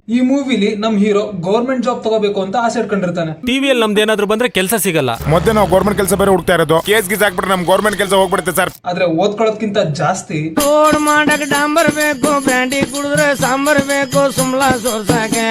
ಈ ಮೂವಿಲಿ ನಮ್ hero government job ತಗೋಬೇಕು ಅಂತ ಆಸೆ ಇಟ್ಕೊಂಡಿರ್ತಾನೆ. ಟಿವಿಯಲ್ಲಿ ನಮ್ದು ಏನಾದ್ರು ಬಂದ್ರೆ ಕೆಲಸ ಸಿಗಲ್ಲ. ಮೊದಲೇ ನಾವು ಗೌರ್ಮೆಂಟ್ ಕೆಲಸ ಬೇರೆ ಹುಡುಕ್ತಾ ಇರೋದು. ಕೇಸ್ ಗೀಸ್ ಹಾಕ್ಬಿಟ್ರೆ ನಮ್ ಗೌರ್ಮೆಂಟ್ ಕೆಲಸ ಹೋಗ್ಬಿಡುತ್ತೆ ಸರ್. ಆದ್ರೆ ಓದ್ಕೊಳ್ಳೋದ್ಕಿಂತ ಜಾಸ್ತಿ ರೋಡ್ ಮಾಡಕ್ ಡಾಂಬರ್ ಬೇಕು, ಬ್ಯಾಂಡಿ ಕುಡಿದ್ರೆ ಸಾಂಬಾರ್ ಬೇಕು, ಸುಮ್ಲಾ ಸೋರ್ಸಾಕೆ.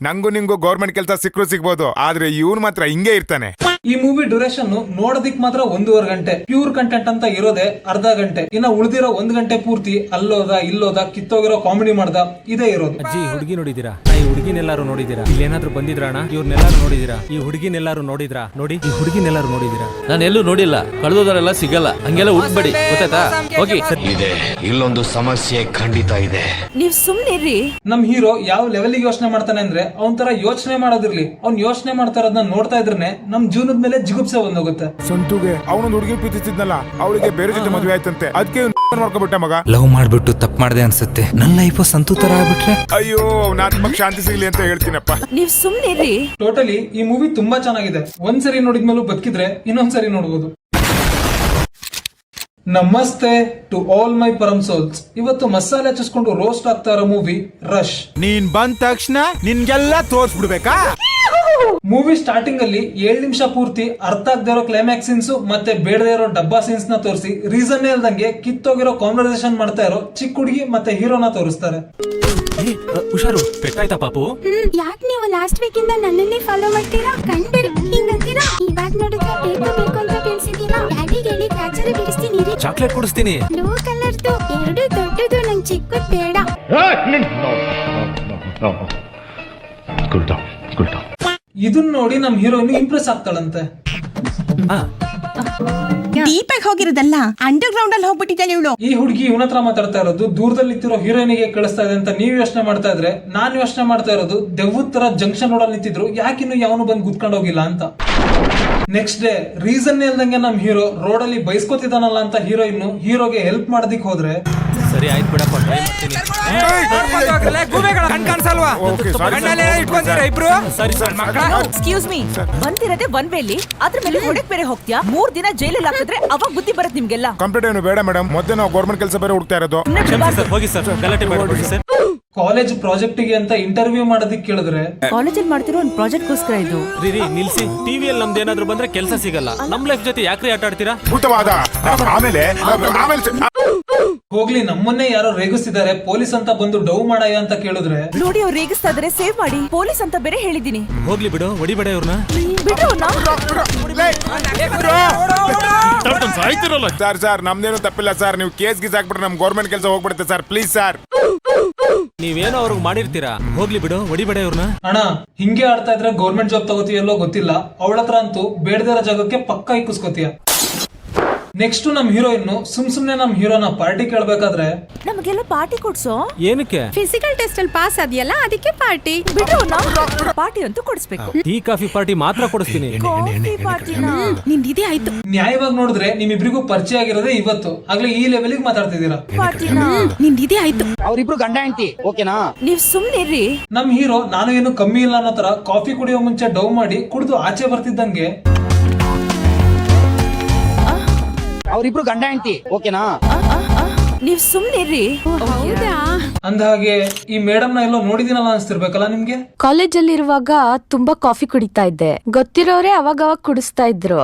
ನಂಗೂ ನಿಂಗೂ ಗೌರ್ಮೆಂಟ್ ಕೆಲಸ ಸಿಕ್ಕರು ಸಿಗ್ಬೋದು, ಆದ್ರೆ ಇವ್ನು ಮಾತ್ರ ಹಿಂಗೆ ಇರ್ತಾನೆ. ಈ ಮೂವಿ ಡ್ಯೂರೇಷನ್ ನೋಡೋದಿಕ್ ಮಾತ್ರ 1.5 ಗಂಟೆ. ಪ್ಯೂರ್ ಕಂಟೆಂಟ್ ಅಂತ ಇರೋದೇ ಅರ್ಧ ಗಂಟೆ. ಇನ್ನ ಉಳಿದಿರೋ 1 ಗಂಟೆ ಪೂರ್ತಿ ಅಲ್ಲೋದ ಇಲ್ಲೋದ ಕಿತ್ತೋಗಿರೋ ಕಾಮಿಡಿ ಮಾಡ್ದ ಇದೇ ಇರೋದು. ಅಜ್ಜಿ ಹುಡುಗಿ ನೋಡಿದಿರಾ? ಈ ಹುಡುಗಿನೆಲ್ಲಾರು ನೋಡಿದಿರಾ? ಇಲ್ಲಿ ಏನಾದ್ರು ಬಂದಿದ್ರಾಣ? ಇವ್ರನ್ನೆಲ್ಲಾರು ನೋಡಿದಿರಾ? ಈ ಹುಡುಗಿನೆಲ್ಲಾರು ನೋಡಿದ್ರಾ? ನೋಡಿ, ಈ ಹುಡುಗಿನೆಲ್ಲಾರು ನೋಡಿದಿರಾ? ನಾನು ಎಲ್ಲೂ ನೋಡಿಲ್ಲ. ಕಳೆದೋದರೆಲ್ಲ ಸಿಗಲ್ಲ, ಹಂಗೆಲ್ಲ ಹುಡ್ಬೇಡಿ, ಗೊತ್ತಾಯ್ತಾ? ಹೋಗಿ. ಇದೆ, ಇಲ್ಲೊಂದು ಸಮಸ್ಯೆ ಖಂಡಿತ ಇದೆ. ನೀವ್ ಸುಮ್ನಿರ್ರಿ. ನಮ್ ಹೀರೋ ಯಾವ ಲೆವೆಲ್ಗೆ ಯೋಚನೆ ಮಾಡ್ತಾನೆ ಅಂದ್ರೆ ಅವನ್ ತರ ಯೋಚನೆ ಮಾಡೋದಿರ್ಲಿ, ಅವ್ನ್ ಯೋಚನೆ ಮಾಡ್ತಾ ಇರೋದನ್ನ ನೋಡ್ತಾ ಇದ್ರೇನೆ ನಮ್ ಜೀವನದ ಮೇಲೆ ಜಿಗುಪ್ಸೆ ಬಂದೋಗುತ್ತೆ. ಸಂತುಗೆ ಅವನೊಂದು ಹುಡುಗಿ ಪ್ರೀತಿಸಿದ್ನಲ್ಲ, ಅವಳಿಗೆ ಬೇರೆ ಜೊತೆ ಮದುವೆ ಆಯ್ತಂತೆ. ಅದಕ್ಕೆ ಮಾಡ್ಕೊಬಿಟ್ಟ ಮಗ. ಲವ್ ಮಾಡ್ಬಿಟ್ಟು ತಪ್ಪು ಮಾಡ್ದೆ ಅನ್ಸುತ್ತೆ. ನನ್ನ ಲೈಫ್ ಸಂತು ತರ ಆಗ್ಬಿಟ್ರೆ ಅಯ್ಯೋ, ಆತ್ಮಕ್ ಶಾಂತಿ ಸಿಗ್ಲಿ ಅಂತ ಹೇಳ್ತೀನಪ್ಪ. ನೀವ್ ಸುಮ್ನಿರ್ರಿ. ಟೋಟಲಿ ಈ ಮೂವಿ ತುಂಬಾ ಚೆನ್ನಾಗಿದೆ. ಒಂದ್ಸರಿ ನೋಡಿದ್ಮೇಲೂ ಬದುಕಿದ್ರೆ ಇನ್ನೊಂದ್ಸರಿ ನೋಡ್ಬೋದು. ನಮಸ್ತೆ ಟು ಆಲ್ ಮೈ ಪರಮ್ ಸೋಲ್ಸ್. ಇವತ್ತು ಮಸಾಲೆ ಹಚ್ಚಿಸ್ಕೊಂಡು ರೋಸ್ಟ್ ಆಗ್ತಾ ಇರೋ ಮೂವಿ ರಶ್. ನೀನ್ ಬಂದ ತಕ್ಷಣ ನಿನ್ಗೆಲ್ಲ ತೋರ್ಸ್ಬಿಡ್ಬೇಕಾ? ಮೂವಿ ಸ್ಟಾರ್ಟಿಂಗ್ ಅಲ್ಲಿ 7 ನಿಮಿಷ ಪೂರ್ತಿ ಅರ್ಥ ಆಗದೆ ಇರೋ ಕ್ಲೈಮ್ಯಾಕ್ಸ್ ಸೀನ್ಸ್ ಮತ್ತೆ ಬೇಡದೇ ಇರೋ ಡಬ್ಬಾ ಸೀನ್ಸ್ ನ ತೋರಿಸಿ ರೀಸನ್ ಇಲ್ದಂಗೆ ಕಿತ್ತೋಗಿರೋ ಕಾನ್ವರ್ಸೇಷನ್ ಮಾಡ್ತಾ ಇರೋ ಚಿಕ್ಕ ಹುಡುಗಿ ಮತ್ತೆ ಹೀರೋನ ತೋರಿಸ್ತಾರೆ. ಹುಷಾರು, ಪೆಟ್ಟಾಯ್ತಾ ಪಾಪು? ಯಾಕೆ ನೀವು ಲಾಸ್ಟ್ ವೀಕ್ ಇಂದ ನನ್ನನ್ನೇ ಫಾಲೋ ಮಾಡ್ತೀರಾ? ಕಂಡ್ಬಿಡಿ ಹಿಂಗಂತೀರಾ? ಇವಾಗ ನೋಡಿದ್ರೆ ಬೇಕು ಬೇಕು ಅಂತ ಕೇಳಿಸಿದೀರಾ? ಡ್ಯಾಡಿಗೆ ಹೇಳಿ ಕ್ಯಾಚರ್ ಬಿಡಿಸ್ತೀನಿ. ಚಾಕ್ಲೇಟ್ ಕೊಡಿಸ್ತೀನಿ. ಬ್ಲೂ ಕಲರ್ದು ಎರಡು ದೊಡ್ಡದು, ನಂಗೆ ಚಿಕ್ಕದು ಬೇಡ. ಇದನ್ನ ನೋಡಿ ನಮ್ ಹೀರೋಯಿನ್ ಇಂಪ್ರೆಸ್ ಆಗ್ತಾಳಂತೆ. ಡೀಪ್ ಆಗಿ ಹೋಗಿರೋದಲ್ಲ, ಅಂಡರ್ ಗ್ರೌಂಡ್ ಅಲ್ಲಿ ಹೋಗ್ಬಿಟ್ಟಿದ್ದಾಳೆ ಇವಳು. ಈ ಹುಡುಗಿ ಇವನ ಹತ್ರ ಮಾತಾಡ್ತಾ ಇರೋದು ದೂರದಲ್ಲಿ ನಿಂತಿರೋ ಹೀರೋಯಿನಿಗೆ ಕೇಳಿಸ್ತಾ ಇದೆ ಅಂತ ನೀವ್ ಯೋಚನೆ ಮಾಡ್ತಾ ಇದ್ರೆ, ನಾನ್ ಯೋಚನೆ ಮಾಡ್ತಾ ಇರೋದು ದೆವ್ವದ ತರ ಜಂಕ್ಷನ್ ರೋಡ್ ಅಲ್ಲಿ ನಿಂತಿದ್ರು ಯಾಕಿನ್ನು ಯಾವನು ಬಂದು ಗುದ್ಕೊಂಡು ಹೋಗಿಲ್ಲ ಅಂತ. ನೆಕ್ಸ್ಟ್ ಡೇ ರೀಸನ್ ಇಲ್ದಂಗೆ ನಮ್ ಹೀರೋ ರೋಡ್ ಅಲ್ಲಿ ಬೈಸ್ಕೊತಿದಾನಲ್ಲ ಅಂತ ಹೀರೋಯಿನ್ ಹೀರೋಗೆ ಹೆಲ್ಪ್ ಮಾಡೋದಿಕ್ ಹೋದ್ರೆ, ಸರಿ ಆಯ್ತು ಬಿಡಪ್ಪ, ಟ್ರೈ ಮಾಡ್ತೀನಿ. ಎಕ್ಸ್ಕ್ಯೂಸ್ ಮೀ, ಬಂದಿರದೆ ಒನ್ ವೇಲಿ, ಅದ್ರ ಮೇಲೆ ಹೊಡೆಕ್ ಬೇರೆ ಹೋಗ್ತೀಯಾ? 3 ದಿನ ಜೈಲಲ್ಲಿ ಹಾಕಿದ್ರೆ ಅವಾಗ ಬುದ್ಧಿ ಬರುತ್ತೆ ನಿಮ್ಗೆಲ್ಲ. ಕಂಪ್ಲೀಟ್ ಏನು ಬೇಡ ಮೇಡಮ್, ಮೊದಲೇ ನಾವು ಗೌರ್ಮೆಂಟ್ ಕೆಲಸ ಬೇರೆ ಹುಡುಕ್ತಾ ಇರೋದು. ಹೋಗಿ ಸರ್, ಗಲಾಟೆ ಮಾಡಬೇಡಿ ಸರ್. ಕಾಲೇಜ್ ಪ್ರಾಜೆಕ್ಟ್ ಗೆ ಅಂತ ಇಂಟರ್ವ್ಯೂ ಮಾಡೋದಿಕ್ ಕೇಳಿದ್ರೆ, ಕಾಲೇಜಲ್ಲಿ ಮಾಡ್ತಿರೋ ಒಂದು ಪ್ರಾಜೆಕ್ಟ್ ಗೋಸ್ಕರ ಇದು. ರೀ ನಿಲ್ಸಿ. ಟಿವಿಯಲ್ಲಿ ನಮ್ದು ಏನಾದ್ರು ಬಂದ್ರೆ ಕೆಲಸ ಸಿಗಲ್ಲ. ನಮ್ ಲೈಫ್ ಜೊತೆ ಯಾಕ್ರಿ ಆಟ ಆಡ್ತೀರಾ? ಆಮೇಲೆ ಹೋಗ್ಲಿ ನಮ್ಮನ್ನೇ ಯಾರೋ ರೇಗಿಸ್ತಿದ್ದಾರೆ, ಪೊಲೀಸ್ ಅಂತ ಬಂದು ಡೌ ಮಾಡಯ್ಯ ಅಂತ ಕೇಳಿದ್ರೆ, ನೋಡಿ ಅವ್ರು ರೇಗಿಸ್ತಾ ಇದಾರೆ, ಸೇವ್ ಮಾಡಿ. ಪೊಲೀಸ್ ಅಂತ ಬೇರೆ ಹೇಳಿದೀನಿ. ಹೋಗ್ಲಿ ಬಿಡು, ಹೊಡಿಬೇಡ ಇವ್ರನ್ನ. ಬಿಡ್ರಿ ಅವ್ರ್ನ. ಸರ್ ನಮ್ದೇನು ತಪ್ಪಿಲ್ಲ ಸರ್. ನೀವು ಕೇಸ್ ಗೀಸ್ ಹಾಕ್ಬಿಟ್ರೆ ನಮ್ ಗೌರ್ಮೆಂಟ್ ಕೆಲಸ ಹೋಗ್ಬಿಡುತ್ತೆ ಸರ್. Please sir. ನೀವೇನೋ ಅವ್ರಿಗೆ ಮಾಡಿರ್ತೀರಾ, ಹೋಗ್ಲಿ ಬಿಡು, ಹೊಡಿಬೇಡ ಇವ್ರನ್ನ. ಅಣ್ಣ ಹಿಂಗೆ ಆಡ್ತಾ ಇದ್ರೆ ಗೌರ್ಮೆಂಟ್ ಜಾಬ್ ತಗೋತೀಯಲ್ಲೋ ಗೊತ್ತಿಲ್ಲ, ಅವಳತ್ರ ಅಂತೂ ಬೇಡದಿರೋ ಜಾಗಕ್ಕೆ ಪಕ್ಕ ಇಕ್ಕಿಸ್ಕೋತೀಯ. ನೆಕ್ಸ್ಟ್ ನಮ್ ಹೀರೋಯಿನ್ ಸುಮ್ನೆ ನಮ್ ಹೀರೋನ ಪಾರ್ಟಿ ಕೇಳ್ಬೇಕಾದ್ರೆ, ನಮಗೆಲ್ಲ ಪಾರ್ಟಿ ಕೊಡ್ಸೋ. ಏನಕ್ಕೆ? ಫಿಸಿಕಲ್ ಟೆಸ್ಟ್ ಅಲ್ಲಿ ಪಾಸ್ ಆದ್ಯಲ್ಲ, ಅದಕ್ಕೆ ಪಾರ್ಟಿ. ಬಿಡ್ರಿ ಅವ್ರ್ನ. ಪಾರ್ಟಿ ಅಂತೂ ಕೊಡಿಸ್ಬೇಕು. ಟೀ ಕಾಫಿ ಪಾರ್ಟಿ ಮಾತ್ರ ಕೊಡಿಸ್ತೀನಿ. ನಿಂದಿದೆ ಆಯ್ತು. ನ್ಯಾಯವಾಗಿ ನೋಡಿದ್ರೆ ನಿಮ್ಮಿಬ್ರಿಗೂ ಪರಿಚಯ ಆಗಿರೋದೇ ಇವತ್ತು, ಆಗ್ಲೇ ಈ ಲೆವೆಲ್ಗೆ ಮಾತಾಡ್ತಿದ್ದೀರಾ. ನಿಂದಿದೆ ಆಯ್ತು. ಅವ್ರಿಬ್ರು ಗಂಡ ಹೆಂಡತಿ, ಓಕೆನಾ? ನೀವ್ ಸುಮ್ನಿರ್ರಿ. ನಮ್ ಹೀರೋ ನಾನು ಏನು ಕಮ್ಮಿ ಇಲ್ಲ ಅನ್ನೋ ತರ ಕಾಫಿ ಕುಡಿಯೋ ಮುಂಚೆ ಡೌ ಮಾಡಿ ಕುಡಿದು ಆಚೆ ಬರ್ತಿದ್ದಂಗೆ, ಅವ್ರಿಬ್ರು ಗಂಡ ಹೆಂಡತಿ, ಓಕೆನಾ? ನೀವ್ ಸುಮ್ನಿರ್ರಿ. ಅಂದ ಹಾಗೆ ಈ ಮೇಡಮ್ ನ ಎಲ್ಲೋ ನೋಡಿದಿನಲ್ಲ ಅನ್ಸ್ತಿರ್ಬೇಕಲ್ಲ ನಿಮ್ಗೆ. ಕಾಲೇಜಲ್ಲಿ ಇರುವಾಗ ತುಂಬಾ ಕಾಫಿ ಕುಡಿತಾ ಇದ್ದೆ. ಗೊತ್ತಿರೋರೆ ಅವಾಗ ಕುಡಿಸ್ತಾ ಇದ್ರು.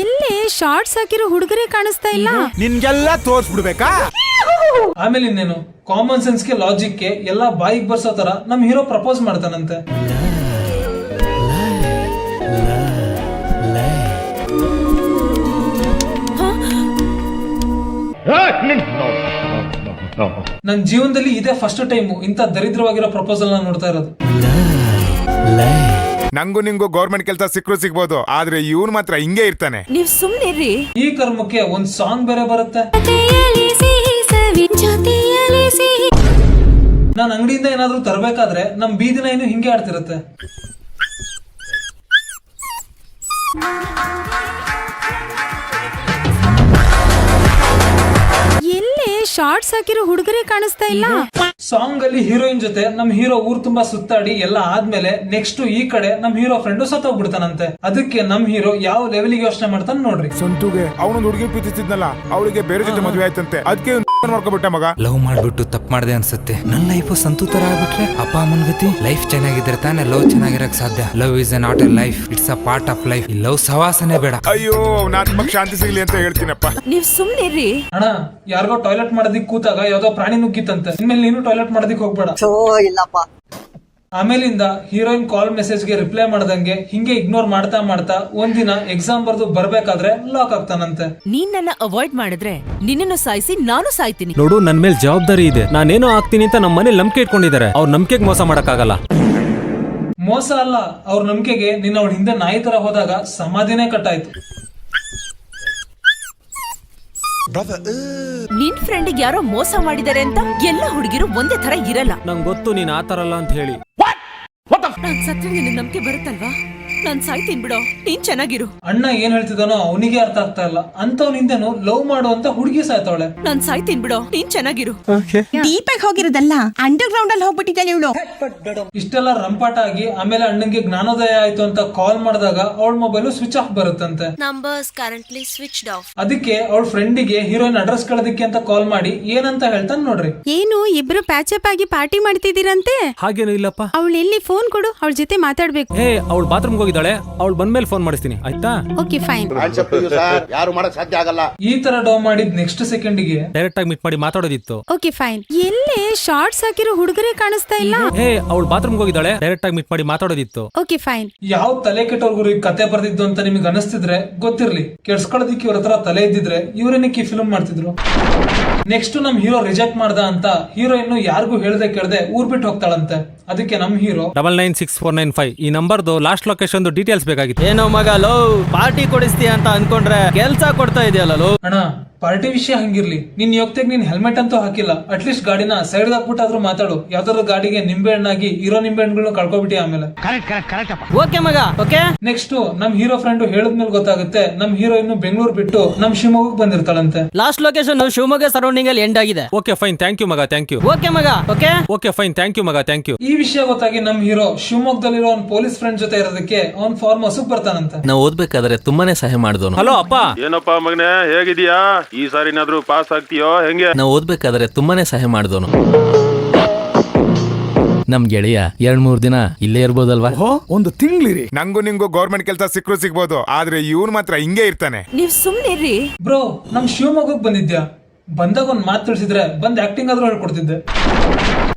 ಎಲ್ಲೇ ಶಾರ್ಟ್ಸ್ ಹಾಕಿರೋ ಹುಡುಗರೇ ಕಾಣಿಸ್ತಾ ಇಲ್ಲ. ನಿನ್ಗೆಲ್ಲ ತೋರ್ಸ್ಬಿಡ್ಬೇಕಾ? ಆಮೇಲೆ ಇನ್ನೇನು, ಕಾಮನ್ ಸೆನ್ಸ್ಗೆ ಲಾಜಿಕ್ಗೆ ಎಲ್ಲ ಬಾಯಿಗೆ ಬರ್ಸೋ ತರ ನಮ್ ಹೀರೋ ಪ್ರಪೋಸ್ ಮಾಡ್ತಾನಂತೆ. ನನ್ ಜೀವನದಲ್ಲಿ ಇದೇ ಫಸ್ಟ್ ಟೈಮ್ ಇಂತ ದರಿದ್ರವಾಗಿರೋ ಪ್ರಪೋಸಲ್ ನಾನು ನೋಡ್ತಾ ಇರೋದು. ನಂಗೂ ನಿಂಗೂ ಗೌರ್ಮೆಂಟ್ ಕೆಲಸ ಸಿಕ್ಕರು ಸಿಗ್ಬೋದು, ಆದ್ರೆ ಇವ್ನು ಮಾತ್ರ ಹಿಂಗೆ ಇರ್ತಾನೆ. ನೀವ್ ಸುಮ್ನಿರ್ರಿ. ಈ ಕರ್ಮಕ್ಕೆ ಒಂದ್ ಸಾಂಗ್ ಬೇರೆ ಬರುತ್ತೆ. ನಾನ್ ಅಂಗಡಿಯಿಂದ ಏನಾದ್ರೂ ತರಬೇಕಾದ್ರೆ ನಮ್ ಬೀದಿನ ಏನು ಹಿಂಗೆ ಆಡ್ತಿರತ್ತೆ. ಎಲ್ಲೇ ಶಾರ್ಟ್ಸ್ ಹಾಕಿರೋ ಹುಡುಗರೇ ಕಾಣಿಸ್ತಾ ಇಲ್ಲ. ಸಾಂಗ್ ಅಲ್ಲಿ ಹೀರೋಯಿನ್ ಜೊತೆ ನಮ್ ಹೀರೋ ಊರ್ ತುಂಬಾ ಸುತ್ತಾಡಿ ಎಲ್ಲ ಆದ್ಮೇಲೆ ನೆಕ್ಸ್ಟ್ ಈ ಕಡೆ ನಮ್ ಹೀರೋ ಫ್ರೆಂಡ್ ಸತ್ತೋಗ್ಬಿಡ್ತಾನಂತೆ. ಅದಕ್ಕೆ ನಮ್ ಹೀರೋ ಯಾವ ಲೆವೆಲ್ಗೆ ಯೋಚನೆ ಮಾಡ್ತಾನೆ ನೋಡ್ರಿ. ಸಂತುಗೆ ಅವನೊಂದು ಹುಡುಗಿ ಪ್ರೀತಿಸಿದ್ನಲ್ಲ, ಅವಳಿಗೆ ಬೇರೆ ಜೊತೆ ಮದುವೆ ಆಯ್ತಂತೆ. ಅದಕ್ಕೆ ಮಾಡ್ಕೊಬಿಟ್ಟ ಮಗ. ಲವ್ ಮಾಡ್ಬಿಟ್ಟು ತಪ್ಪು ಮಾಡ್ದೆ ಅನ್ಸುತ್ತೆ. ನನ್ನ ಲೈಫ್ ಸಂತು ತರ ಆಗ್ಬಿಟ್ರೆ ಅಪ್ಪ ಅಮ್ಮನ್ ಗತಿ. ಲೈಫ್ ಚೆನ್ನಾಗಿದ್ರೆ ತಾನೇ ಲವ್ ಚೆನ್ನಾಗಿರಕ್ ಸಾಧ್ಯ. Love is not A life, it's a part of life. ಈ ಲವ್ ಸವಾಸನೆ ಬೇಡ. ಅಯ್ಯೋ ನಾತ್ಮಕ್ ಶಾಂತಿ ಸಿಗ್ಲಿ ಅಂತ ಹೇಳ್ತೀನಪ್ಪ. ನೀವ್ ಸುಮ್ನಿರ್ರಿ. ಅಣ್ಣ ಯಾರಿಗೋ ಟಾಯ್ಲೆಟ್ ಮಾಡೋದಿಕ್ ಕೂತಾಗ ಯಾವ್ದೋ ಪ್ರಾಣಿ ನುಗ್ಗಿತ್ತಂತೆ. ಇನ್ಮೇಲೆ ನೀನು ಟಾಯ್ಲೆಟ್ ಮಾಡೋದಿಕ್ ಹೋಗ್ಬೇಡ. ಆಮೇಲಿಂದ ಹೀರೋಯಿನ್ ಕಾಲ್ ಮೆಸೇಜ್ಗೆ ರಿಪ್ಲೈ ಮಾಡ್ದಂಗೆ ಹಿಂಗೆ ಇಗ್ನೋರ್ ಮಾಡ್ತಾ ಮಾಡ್ತಾ ಒಂದಿನ ಎಕ್ಸಾಮ್ ಬರ್ದು ಬರ್ಬೇಕಾದ್ರೆ ಲಾಕ್ ಆಗ್ತಾನಂತೆ. ನೀನ್ ನನ್ನ ಅವಾಯ್ಡ್ ಮಾಡಿದ್ರೆ ನಿನ್ನನ್ನು ಸಾಯಿಸಿ ನಾನು ಸಾಯ್ತೀನಿ. ನೋಡು, ನನ್ ಮೇಲೆ ಜವಾಬ್ದಾರಿ ಇದೆ. ನಾನೇನೋ ಆಗ್ತೀನಿ ಅಂತ ನಮ್ಮ ಮನೇಲಿ ನಂಬಿಕೆ ಇಟ್ಕೊಂಡಿದ್ದಾರೆ. ಅವ್ರ ನಂಬಿಕೆಗೆ ಮೋಸ ಮಾಡಕ್ಕಾಗಲ್ಲ. ಮೋಸ ಅಲ್ಲ, ಅವ್ರ ನಂಬಿಕೆಗೆ ನಿನ್ನ ಅವಳ ಹಿಂದೆ ನಾಯಿ ತರ ಹೋದಾಗ ಸಮಾಧಿನೇ ಕಟ್ಟಾಯ್ತು. ನಿನ್ ಫ್ರೆಂಡಿಗೆ ಯಾರೋ ಮೋಸ ಮಾಡಿದ್ದಾರೆ ಅಂತ ಎಲ್ಲ ಹುಡುಗಿರು ಒಂದೇ ತರ ಇರಲ್ಲ. ನಂಗೆ ಗೊತ್ತು ನೀನ್ ಆತರ ಅಲ್ಲ ಅಂತ ಹೇಳಿ. ನಾನ್ ಸತ್ರ ನಿನ್ ನಂಬಿಕೆ ಬರುತ್ತಲ್ವಾ? ನಾನ್ ಸಾಯ್ತೀನಿ ಬಿಡೋ, ನೀನ್ ಚೆನ್ನಾಗಿರು. ಅಣ್ಣ ಏನ್ ಹೇಳ್ತಿದ್ದಾನೋ ಅವನಿಗೆ ಅರ್ಥ ಆಗ್ತಾ ಇಲ್ಲ. ಅಂತವ್ನಿಂದನು ಲವ್ ಮಾಡುವಂತ ಹುಡುಗಿ ಸಾಯ್ತಾವಳೆ. ನಾನ್ ಸಾಯ್ತೀನಿ ಬಿಡೋ, ನೀನ್ ಚೆನ್ನಾಗಿರು. ಡೀಪ್ ಆಗಿ ಹೋಗಿರೋದಲ್ಲ, ಅಂಡರ್ ಗ್ರೌಂಡ್ ಅಲ್ಲಿ ಹೋಗ್ಬಿಟ್ಟಿದ್ದಾಳೆ ಇವಳು. ಇಷ್ಟೆಲ್ಲ ರಂಪಾಟ ಆಗಿ ಆಮೇಲೆ ಅಣ್ಣಂಗೆ ಜ್ಞಾನೋದಯ ಆಯ್ತು ಅಂತ ಕಾಲ್ ಮಾಡಿದಾಗ ಅವಳ ಮೊಬೈಲ್ ಸ್ವಿಚ್ ಆಫ್ ಬರುತ್ತಂತೆ. Numbers currently switched off. ಅದಕ್ಕೆ ಅವಳ ಫ್ರೆಂಡಿಗೆ ಹೀರೋಯಿನ್ ಅಡ್ರೆಸ್ ಕೇಳೋದಕ್ಕೆ ಅಂತ ಕಾಲ್ ಮಾಡಿ ಏನಂತ ಹೇಳ್ತಾನೆ ನೋಡ್ರಿ. ಏನು ಇಬ್ರು ಪ್ಯಾಚಪ್ ಆಗಿ ಪಾರ್ಟಿ ಮಾಡ್ತಿದ್ದೀರಂತೆ? ಹಾಗೇನು ಇಲ್ಲಪ್ಪ. ಅವಳು ಎಲ್ಲಿ? ಫೋನ್ ಕೊಡು, ಅವಳ ಜೊತೆ ಮಾತಾಡ್ಬೇಕು. ಏ, ಅವಳು ಬಾತ್ರೂಮ್ ಹೋಗಿದ್ದಾಳೆ. ಅವಳು ಬಂದ್ಮೇಲೆ ಫೋನ್ ಮಾಡಿಸ್ತೀನಿ, ಆಯ್ತಾ? Okay fine. ಯಾರು ಮಾಡಕ್ ಸಾಧ್ಯ ಆಗಲ್ಲ. ಈ ತರ ಡೌ ಮಾಡಿದ್ ನೆಕ್ಸ್ಟ್ ಸೆಕೆಂಡಿಗೆ ಡೈರೆಕ್ಟ್ ಆಗಿ ಮೀಟ್ ಮಾಡಿ ಮಾತಾಡೋದಿತ್ತು. Okay fine. ಎಲ್ಲಿ ಶಾರ್ಟ್ಸ್ ಹಾಕಿರೋ ಹುಡುಗರೇ ಕಾಣಿಸ್ತಾ ಇಲ್ಲ. ಏ, ಅವಳು ಬಾತ್ರೂಮ್ ಹೋಗಿದ್ದಾಳೆ. ಡೈರೆಕ್ಟ್ ಆಗಿ ಮೀಟ್ ಮಾಡಿ ಮಾತಾಡೋದಿತ್ತು. Okay fine. ಯಾವ ತಲೆ ಕೆಟ್ಟವ್ರಿಗೂ ಈ ಕತೆ ಬರ್ದಿದ್ದು ಅಂತ ನಿಮ್ಗೆ ಅನಿಸ್ತಿದ್ರೆ ಗೊತ್ತಿರ್ಲಿ. ಕೆಡ್ಸ್ಕೊಳ್ಳೋದಿಕ್ಕೆ ಇವ್ರ ಹತ್ರ ತಲೆ ಇದ್ದಿದ್ರೆ ಇವ್ರೇನಕ್ಕೆ ಈ ಫಿಲ್ಮ್ ಮಾಡ್ತಿದ್ರು. ನೆಕ್ಸ್ಟ್ ನಮ್ ಹೀರೋ ರಿಜೆಕ್ಟ್ ಮಾಡ್ದ ಅಂತ ಹೀರೋಯಿನ್ ಯಾರಿಗೂ ಹೇಳ್ದೆ ಕೇಳ್ದೆ ಊರ್ ಬಿಟ್ಟು ಹೋಗ್ತಾಳಂತೆ. ಅದಕ್ಕೆ ನಮ್ ಹೀರೋ 996495 ಈ ನಂಬರ್ದು ಲಾಸ್ಟ್ ಲೊಕೇಶನ್ ಡೀಟೇಲ್ಸ್ ಬೇಕಾಗಿತ್ತು. ಏನೋ ಮಗ ಲೋ ಪಾರ್ಟಿ ಕೊಡಿಸ್ತೀಯ ಅಂತ ಅನ್ಕೊಂಡ್ರೆ ಕೆಲ್ಸ ಕೊಡ್ತಾ ಇದೆಯಲ್ಲ ಲೋ. ಅಣ್ಣ ಪಾರ್ಟಿ ವಿಷಯ ಹಂಗಿರ್ಲಿ, ನಿನ್ ಯೋಗ್ತೆಗ್ ನೀನ್ ಹೆಲ್ಮೆಟ್ ಅಂತೂ ಹಾಕಿಲ್ಲ. ಅಟ್ಲೀಸ್ಟ್ ಗಾಡಿನ ಸೈಡ್ ಹಾಕ್ಬಿಟ್ಟಾದ್ರೂ ಮಾತಾಡು. ಯಾವ್ದಾದ್ರು ಗಾಡಿಗೆ ನಿಂಬೆ ಹಣ್ಣಾಗಿ ಇರೋ ನಿಂಬೆ ಹಣ್ಣುಗಳನ್ನ ಕಳ್ಕೊಬಿಟ್ಟಿ ಆಮೇಲೆ. ಓಕೆ ಮಗ, ಓಕೆ. ನೆಕ್ಸ್ಟ್ ನಮ್ ಹೀರೋ ಫ್ರೆಂಡ್ ಹೇಳಿದ್ಮೇಲೆ ಗೊತ್ತಾಗುತ್ತೆ ನಮ್ ಹೀರೋ ಇನ್ನು ಬೆಂಗಳೂರು ಬಿಟ್ಟು ನಮ್ ಶಿವಮೊಗ್ಗಕ್ಕೆ ಬಂದಿರ್ತಾಳಂತೆ. ಲಾಸ್ಟ್ ಲೊಕೇಶನ್ ಶಿವಮೊಗ್ಗ ಸರೌಂಡಿಂಗ್ ಅಲ್ಲಿ ಎಂಡ್ ಆಗಿದೆ. ಓಕೆ ಫೈನ್, ಥ್ಯಾಂಕ್ ಯು ಮಗ, ಥ್ಯಾಂಕ್ ಯು. ಓಕೆ ಮಗ, okay. Okay fine, thank you ಮಗ, ಥ್ಯಾಂಕ್ ಯು. ಈ ವಿಷಯ ಗೊತ್ತಾಗಿ ನಮ್ ಹೀರೋ ಶಿವಮೊಗ್ಗದಲ್ಲಿರೋ ಅವ್ನ ಪೊಲೀಸ್ ಫ್ರೆಂಡ್ ಜೊತೆ ಇರೋದಕ್ಕೆ ಅವ್ನ್ ಫಾರ್ಮ್ ಹೌಸ್ ಬರ್ತಾನಂತೆ. ನಾವು ಓದ್ಬೇಕಾದ್ರೆ ತುಂಬಾನೇ ಸಹಾಯ ಮಾಡಿದವನು. ಹಲೋ ಅಪ್ಪ. ಏನಪ್ಪ ಮಗನೇ, ಹೇಗಿದ್ಯಾ? ಈ ಸಾರಿ ಏನಾದ್ರು ಪಾಸ್ ಆಗ್ತೀಯೋ ಹೆಂಗೆ? ನಾವು ಓದ್ಬೇಕಾದ್ರೆ ತುಂಬಾನೇ ಸಹಾಯ ಮಾಡಿದವನು. ನಮ್ ಗೆಳೆಯ 2-3 ದಿನ ಇಲ್ಲೇ ಇರ್ಬೋದಲ್ವಾ? ಒಂದು ತಿಂಗಳಿರಿ. ನಂಗೂ ನಿಂಗೂ ಗೌರ್ಮೆಂಟ್ ಕೆಲಸ ಸಿಕ್ಕರು ಸಿಗ್ಬೋದು, ಆದ್ರೆ ಇವನ್ ಮಾತ್ರ ಹಿಂಗೆ ಇರ್ತಾನೆ. ನೀವ್ ಸುಮ್ನಿರ್ರಿ. ಬ್ರೋ ನಮ್ ಶಿವಮೊಗ್ಗಕ್ಕೆ ಬಂದಿದ್ಯಾ? ಬಂದಾಗ ಒಂದ್ ಮಾತು ತಿಳಿಸಿದ್ರೆ ಬಂದ್ ಆಕ್ಟಿಂಗ್ ಆದ್ರೂ ಹೇಳ್ಕೊಡ್ತಿದ್ದೆ.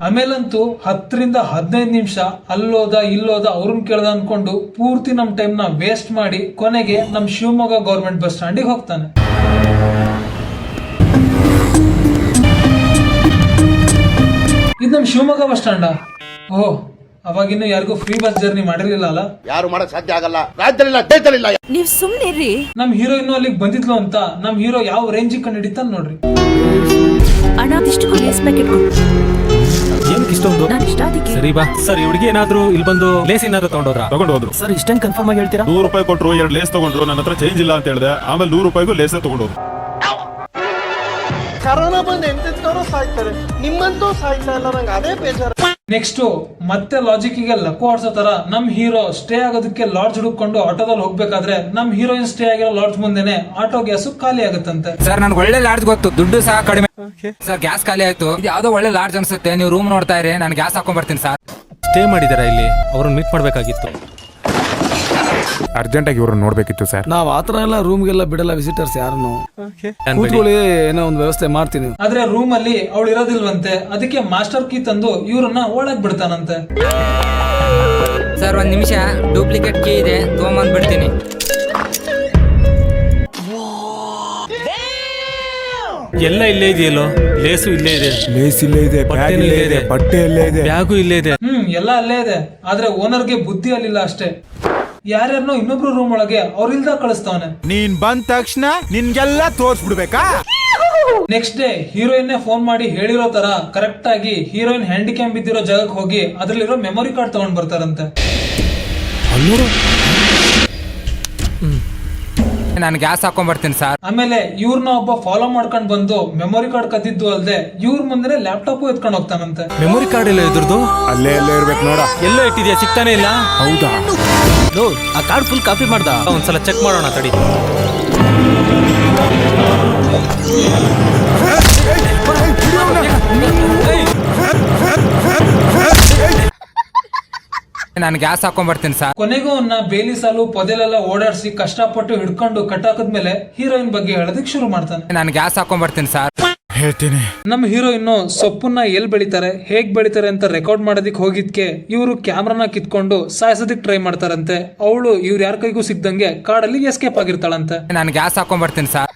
ಆಮೇಲಂತೂ 10 ರಿಂದ 15 ನಿಮಿಷ ಅಲ್ಲೋದ ಇಲ್ಲೋದ ಅವ್ರನ್ನ ಕೇಳ್ದ ಅನ್ಕೊಂಡು ಪೂರ್ತಿ ನಮ್ ಟೈಮ್ ನ ವೇಸ್ಟ್ ಮಾಡಿ ಕೊನೆಗೆ ನಮ್ ಶಿವಮೊಗ್ಗ ಗೌರ್ಮೆಂಟ್ ಬಸ್ ಸ್ಟ್ಯಾಂಡಿಗೆ ಹೋಗ್ತಾನೆ. ಇದು ನಮ್ ಶಿವಮೊಗ್ಗ ಬಸ್ ಸ್ಟ್ಯಾಂಡ? ಓಹ್, ಅವಾಗಿನ್ನು ಯಾರಿಗೂ ಫ್ರೀ ಬಸ್ ಜರ್ನಿ ಮಾಡಿರ್ಲಿಲ್ಲ ಅಲ್ಲ? ಯಾರು ಮಾಡಕ್ ಸಾಧ್ಯ ಆಗಲ್ಲ. ರಾಜ್ಯದಲ್ಲಿಲ್ಲ. ನೀವ್ ಸುಮ್ನಿರ್ರಿ. ನಮ್ ಹೀರೋ ಇನ್ನೂ ಅಲ್ಲಿಗೆ ಬಂದಿದ್ಲು ಅಂತ ನಮ್ ಹೀರೋ ಯಾವ ರೇಂಜ್ ಕಂಡು ಹಿಡಿತಾನ ನೋಡ್ರಿ. ಅಣ್ಣ ಇಷ್ಟು ಲೇಸ್ ಪ್ಯಾಕೆಟ್ ಏನಕ್ಕೆ ಇಷ್ಟೊಂದು? ನಾನು ಇಷ್ಟ ಅದಕ್ಕೆ. ಸರಿ ಬಾ ಸರ್. ಈ ಹುಡುಗಿ ಏನಾದ್ರು ಇಲ್ಲಿ ಬಂದು ಲೇಸ್ ಏನಾದ್ರು ತಗೊಂಡು ಹೋದ್ರು ಸರ್. ಇಷ್ಟೇನ್ ಕನ್ಫರ್ಮ್ ಆಗಿ ಹೇಳ್ತೀರಾ? 100 ರೂಪಾಯಿ ಕೊಟ್ರು, 2 ಲೇಸ್ ತಗೊಂಡ್ರು. ನನ್ನ ಹತ್ರ ಚೇಂಜ್ ಇಲ್ಲ ಅಂತ ಹೇಳಿದೆ. ಆಮೇಲೆ 100 ರೂಪಾಯಿಗೂ ಲೇಸ್ ತಗೊಂಡೋದು. ಕರೋನಾ ಬಂದು ಎಂತೆಂತವ್ರು ಸಾಯ್ತಾರೆ, ನಿಮ್ಮಂತೂ ಸಾಯ್ತಾ ಇಲ್ಲ. ನಂಗೆ ಅದೇ ಬೇಜಾರು. ನೆಕ್ಸ್ಟ್ ಮತ್ತೆ ಲಾಜಿಕ್ ಗೆ ಲಕ್ಕು ಆಡ್ಸೋ ತರ ನಮ್ ಹೀರೋ ಸ್ಟೇ ಆಗೋದಕ್ಕೆ ಲಾಡ್ಜ್ ಹುಡುಕೊಂಡು ಆಟೋದಲ್ಲಿ ಹೋಗ್ಬೇಕಾದ್ರೆ ನಮ್ ಹೀರೋಯಿನ್ ಸ್ಟೇ ಆಗಿರೋ ಲಾಡ್ಜ್ ಮುಂದೆನೆ ಆಟೋ ಗ್ಯಾಸ್ ಖಾಲಿ ಆಗುತ್ತಂತೆ. ಸರ್ ನನ್ಗೆ ಒಳ್ಳೆ ಲಾಡ್ಜ್ ಗೊತ್ತು, ದುಡ್ಡು ಸಹ ಕಡಿಮೆ. ಸರ್ ಗ್ಯಾಸ್ ಖಾಲಿ ಆಯ್ತು. ಇದು ಯಾವ್ದೋ ಒಳ್ಳೆ ಲಾಡ್ಜ್ ಅನ್ಸುತ್ತೆ. ನೀವು ರೂಮ್ ನೋಡ್ತಾ ಇರಿ, ನಾನು ಗ್ಯಾಸ್ ಹಾಕೊಂಡ್ ಬರ್ತೀನಿ ಸರ್. ಸ್ಟೇ ಮಾಡಿದಾರ ಇಲ್ಲಿ? ಅವ್ರನ್ನ ಮೀಟ್ ಮಾಡ್ಬೇಕಾಗಿತ್ತು. ಅರ್ಜೆಂಟ್ ಆಗಿ ಇವ್ರನ್ನ ನೋಡ್ಬೇಕಿತ್ತು ಸರ್. ನಾವ್ ಆತರ ಎಲ್ಲ ರೂಮ್ಗೆಲ್ಲ ಬಿಡಲ್ಲ ವಿಸಿಟರ್ಸ್ ಯಾರನ್ನು. ಕೂತ್ಕೊಳ್ಳಿ, ಏನೋ ಒಂದು ವ್ಯವಸ್ಥೆ ಮಾಡ್ತೀನಿ. ಆದ್ರೆ ರೂಮ್ ಅಲ್ಲಿ ಅವಳು ಇರೋದಿಲ್ವಂತೆ. ಅದಕ್ಕೆ ಮಾಸ್ಟರ್ ಕೀ ತಂದು ಇವ್ರನ್ನ ಒಳಗ್ ಬಿಡ್ತಾನಂತೆ. ಸರ್ ಒಂದ್ ನಿಮಿಷ, ಡೂಪ್ಲಿಕೇಟ್ ಕೀ ಇದೆ, ತಗೊಂಬಂದ್ ಬಿಡ್ತೀನಿ. ಎಲ್ಲ ಇಲ್ಲೇ ಇದೆಯಲ್ಲೋ? ಲೇಸು ಇಲ್ಲೇ ಇದೆ, ಲೇಸ್ ಇಲ್ಲೇ ಇದೆ, ಬ್ಯಾಗ್ ಇಲ್ಲೇ ಇದೆ, ಬಟ್ಟೆ ಇಲ್ಲೇ ಇದೆ, ಬ್ಯಾಗು ಇಲ್ಲೇ ಇದೆ. ಎಲ್ಲ ಅಲ್ಲೇ ಇದೆ. ಆದ್ರೆ ಓನರ್ಗೆ ಬುದ್ಧಿ ಅಲ್ಲಿಲ್ಲ ಅಷ್ಟೇ. ಯಾರ್ಯಾರನೋ ಇನ್ನೊಬ್ರು ರೂಮ್ ಒಳಗೆ ಅವ್ರಿಲ್ದ ಕಳಿಸ್ತಾವನೆ. ನೀನ್ ಬಂದ ತಕ್ಷಣ ನಿನ್ಗೆಲ್ಲ ತೋರ್ಸ್ಬಿಡ್ಬೇಕಾ? ನೆಕ್ಸ್ಟ್ ಡೇ ಹೀರೋಯಿನ್ ಫೋನ್ ಮಾಡಿ ಹೇಳಿರೋ ತರ ಕರೆಕ್ಟ್ ಆಗಿ ಹೀರೋಯಿನ್ ಹ್ಯಾಂಡಿಕ್ಯಾಮ್ ಬಿದ್ದಿರೋ ಜಾಗಕ್ಕೆ ಹೋಗಿ ಅದ್ರಲ್ಲಿರೋ ಮೆಮೊರಿ ಕಾರ್ಡ್ ತಗೊಂಡ್ ಬರ್ತಾರಂತೆ. ನಾನು ಗ್ಯಾಸ್ ಹಾಕೊಂಡ್ ಬರ್ತೀನಿ ಸರ್. ಆಮೇಲೆ ಇವ್ರನ್ನ ಒಬ್ಬ ಫಾಲೋ ಮಾಡ್ಕೊಂಡ್ ಬಂದು ಮೆಮೊರಿ ಕಾರ್ಡ್ ಕದ್ದಿದ್ದು ಅಲ್ದೆ ಇವ್ರ ಮುಂದೆ ಲ್ಯಾಪ್ಟಾಪ್ ಎತ್ಕೊಂಡು ಹೋಗ್ತಾನಂತೆ. ಮೆಮೊರಿ ಕಾರ್ಡ್ ಇಲ್ಲ ಇದ್ರದ್ದು? ಅಲ್ಲೇ ಇರ್ಬೇಕು ನೋಡ. ಎಲ್ಲೋ ಇಟ್ಟಿದ್ಯಾ, ಸಿಗ್ತಾನೆ ಇಲ್ಲ. ಹೌದಾ? ಆ ಕಾರ್ಡ್ ಫುಲ್ ಕಾಪಿ ಮಾಡ್ದ. ಒಂದ್ಸಲ ಚೆಕ್ ಮಾಡೋಣ ತಡಿ. ನಾನು ಗ್ಯಾಸ್ ಹಾಕೊಂಡ್ ಬರ್ತೀನಿ ಸರ್. ಕೊನೆಗೂ ಅವನ್ನ ಬೇಲಿ ಸಾಲು ಪೊದೆಲೆಲ್ಲ ಓಡಾಡಿಸಿ ಕಷ್ಟಪಟ್ಟು ಹಿಡ್ಕೊಂಡು ಕಟ್ಟಾಕದ್ಮೇಲೆ ಹೀರೋಯಿನ್ ಬಗ್ಗೆ ಹೇಳೋದಕ್ಕೆ ಶುರು ಮಾಡ್ತಾನೆ. ನಾನು ಗ್ಯಾಸ್ ಹಾಕೊಂಡ್ ಬರ್ತೀನಿ ಸರ್. ಹೇಳ್ತೀನಿ. ನಮ್ಮ ಹೀರೋಯಿನ್ ಸೊಪ್ಪನ್ನ ಎಲ್ಲಿ ಬೆಳಿತಾರೆ ಹೇಗ್ ಬೆಳಿತಾರೆ ಅಂತ ರೆಕಾರ್ಡ್ ಮಾಡೋದಿಕ್ ಹೋಗಿದ್ಕೆ ಇವರು ಕ್ಯಾಮ್ರಾನ ಕಿತ್ಕೊಂಡು ಸಾಯಿಸೋದಿಕ್ ಟ್ರೈ ಮಾಡ್ತಾರಂತೆ. ಅವಳು ಇವ್ರು ಯಾರ ಕೈಗೂ ಸಿಗ್ದಂಗೆ ಕಾಡಲ್ಲಿ ಎಸ್ಕೇಪ್ ಆಗಿರ್ತಾಳಂತೆ. ನಾನು ಗ್ಯಾಸ್ ಹಾಕೊಂಡ್ ಬರ್ತೀನಿ ಸರ್.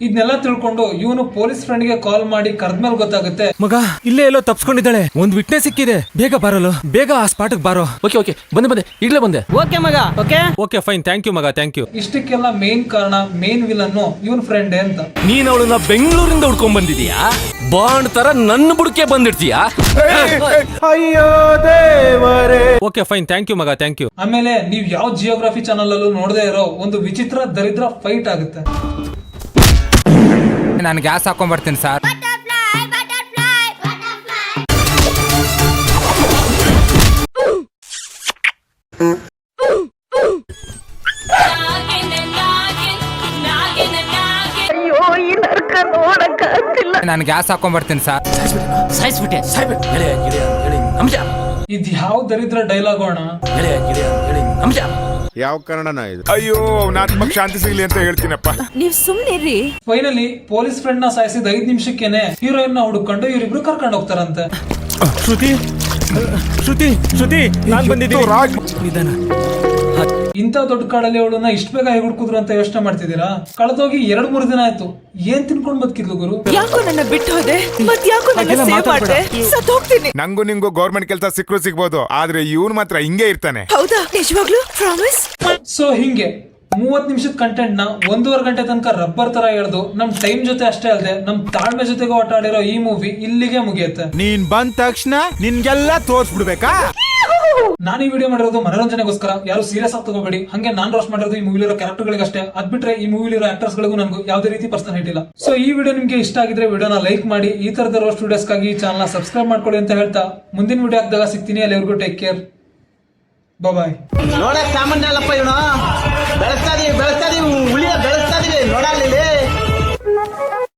ಇದನ್ನೆಲ್ಲ ತಿಳ್ಕೊಂಡು ಇವನು ಪೊಲೀಸ್ ಫ್ರೆಂಡ್ ಗೆ ಕಾಲ್ ಮಾಡಿ ಕರೆದ್ಮೇಲೆ ಗೊತ್ತಾಗುತ್ತೆ ಮಗ ಇಲ್ಲೇ ಎಲ್ಲೋ ತಪ್ಸ್ಕೊಂಡಿದ್ದಾಳೆ. ಒಂದ್ ವಿಟ್ನೆಸ್ ಸಿಕ್ಕಿದೆ, ಬೇಗ ಬರಲು, ಬೇಗ ಆ ಸ್ಪಾಟ್ಗೆ ಬಾರೋ. ಓಕೆ ಬಂದೆ ಈಗಲೇ ಬಂದೆ. ಓಕೆ ಮಗ, ಓಕೆ ಫೈನ್, ಥ್ಯಾಂಕ್ ಯು ಮಗ, ಥ್ಯಾಂಕ್ ಯು. ಇಷ್ಟಕ್ಕೆಲ್ಲ ಮೇನ್ ಕಾರಣ ಮೇನ್ ವಿಲನ್ ಇವನ್ ಫ್ರೆಂಡ್ ಅಂತ. ನೀನ್ ಅವಳನ್ನ ಬೆಂಗಳೂರಿಂದ ಹುಡ್ಕೊಂಡ್ ಬಂದಿದೀಯಾ, ಬಾಂಡ್ ತರ ನನ್ನ ಬುಡಕೆ ಬಂದಿರ್ತೀಯಾ? ಓಕೆ ಫೈನ್, ಥ್ಯಾಂಕ್ ಯು ಮಗ, ಥ್ಯಾಂಕ್ ಯು. ಆಮೇಲೆ ನೀವ್ ಯಾವ ಜಿಯೋಗ್ರಫಿ ಚಾನಲ್ ಅಲ್ಲೂ ನೋಡದೇ ಇರೋ ಒಂದು ವಿಚಿತ್ರ ದರಿದ್ರ ಫೈಟ್ ಆಗುತ್ತೆ. ನಾನು ಗ್ಯಾಸ್ ಹಾಕೊಂಡ್ ಬರ್ತೀನಿ ಸರ್. ನಾನು ಗ್ಯಾಸ್ ಹಾಕೊಂಡ್ ಬರ್ತೀನಿ ಸರ್. ಸಾಯಿಸ್ಬಿಟ್ಟೆ ಇದ್ ಯಾವ ದರಿದ್ರ ಡೈಲಾಗ್ ಅಣ್ಣ. ಯಾವ ಕನ್ನಡನ ಇದು? ಅಯ್ಯೋ, ಆತ್ಮಕ್ ಶಾಂತಿ ಸಿಗ್ಲಿ ಅಂತ ಹೇಳ್ತೀನಪ್ಪ. ನೀವ್ ಸುಮ್ನಿರ್ರಿ. ಫೈನಲಿ ಪೊಲೀಸ್ ಫ್ರೆಂಡ್ ನ ಸಾಯಿಸಿದ 5 ನಿಮಿಷಕ್ಕೇನೆ ಹೀರೋಯಿನ್ ನ ಹುಡುಕೊಂಡು ಇವರಿಬ್ರು ಕರ್ಕೊಂಡು ಹೋಗ್ತಾರಂತೆ. ಶ್ರುತಿ ನಾನ್ ಬಂದಿದ್ದೀನಿ. ರಾಜ್ ನಿಧಾನ. ಇಂಥ ದೊಡ್ಡ ಕಾಡಲ್ಲಿ ಅವಳನ್ನ ಇಷ್ಟ ಬೇಗ ಹೇಗೆ ಹುಡುಕಿದ್ರು ಅಂತ ಯೋಚನೆ ಮಾಡ್ತಿದ್ದೀರಾ? ಕಳೆದೋಗಿ 2-3 ದಿನ ಆಯ್ತು. ಏನ್ ತಿನ್ಕೊಂಡ್ ಬದುಕಿದ್ಲು ಗುರು? ಯಾಕೋ ನನ್ನ ಬಿಟ್ಟು ಹೋದೆ, ಮತ್ ಯಾಕೋ ನನ್ನ ಸೇವ್ ಮಾಡ್ದೆ? ಸತ್ ಹೋಗ್ತೀನಿ. ನಂಗೂ ನಿಂಗೂ ಗೌರ್ಮೆಂಟ್ ಕೆಲಸ ಸಿಗ್ಬೋದು, ಆದ್ರೆ ಇವ್ನು ಮಾತ್ರ ಹಿಂಗೆ ಇರ್ತಾನೆ. ಹೌದಾ? ನಿಜವಾಗ್ಲೂ ಪ್ರಾಮಿಸ್? ಸೊ ಹಿಂಗೆ 30 ನಿಮಿಷದ ಕಂಟೆಂಟ್ ನ 1.5 ಗಂಟೆ ತನಕ ರಬ್ಬರ್ ತರ ಎಳೆದು ನಮ್ ಟೈಮ್ ಜೊತೆ ಅಷ್ಟೇ ಅಲ್ಲದೆ ನಮ್ ತಾಳ್ಮೆ ಜೊತೆಗೂ ಆಟ ಆಡಿರೋ ಈ ಮೂವಿ ಇಲ್ಲಿಗೆ ಮುಗಿಯುತ್ತೆ. ನೀನ್ ಬಂದ ತಕ್ಷಣ ನಿನ್ಗೆಲ್ಲ ತೋರ್ಸ್ಬಿಡ್ಬೇಕಾ? ನಾನು ಈ ವಿಡಿಯೋ ಮಾಡಿರೋದು ಮನೋರಂಜನೆಗೋಸ್ಕರ, ಯಾರು ಸೀರಿಯಸ್ ಆಗಿ ತಗೋಬೇಡಿ. ಹಂಗೆ ನಾನ್ ರೋಸ್ಟ್ ಮಾಡಿರೋದು ಈ ಮೂವಿಲಿರೋ ಕ್ಯಾರೆಕ್ಟರ್ ಗಳಿಗಷ್ಟೇ. ಅದ್ ಬಿಟ್ರೆ ಈ ಮೂವಿಲಿರೋ ಆಕ್ಟರ್ಸ್ ಗಳಿಗೂ ನನಗೂ ಯಾವುದೇ ರೀತಿ ಪರ್ಸನಲ್ ಹೇಟ್ ಇಲ್ಲ. ಸೊ ಈ ವಿಡಿಯೋ ನಿಮ್ಗೆ ಇಷ್ಟ ಆಗಿದ್ರೆ ವಿಡಿಯೋನ ಲೈಕ್ ಮಾಡಿ, ಈ ತರದ ರೋಸ್ಟ್ ವಿಡಿಯೋಸ್ಗಾಗಿ ಈ ಚಾನಲ್ ನ ಸಬ್ಸ್ಕ್ರೈಬ್ ಮಾಡ್ಕೊಳ್ಳಿ ಅಂತ ಹೇಳ್ತಾ ಮುಂದಿನ ವಿಡಿಯೋ ಹಾಕಿದಾಗ ಸಿಗ್ತೀನಿ. ಅಲ್ಲಿವರೆಗೂ ಟೇಕ್ ಕೇರ್, ಬಾಯ್. ನೋಡಕ್ ಸಾಮಾನ್ಯ ಅಲ್ಲಪ್ಪ ಇವನು. ಬೆಳೆಸ್ತಾ ಇದೀವಿ ಉಳಿಯ ಬೆಳೆಸ್ತಾ ಇದೀವಿ ನೋಡಲ್ಲಿ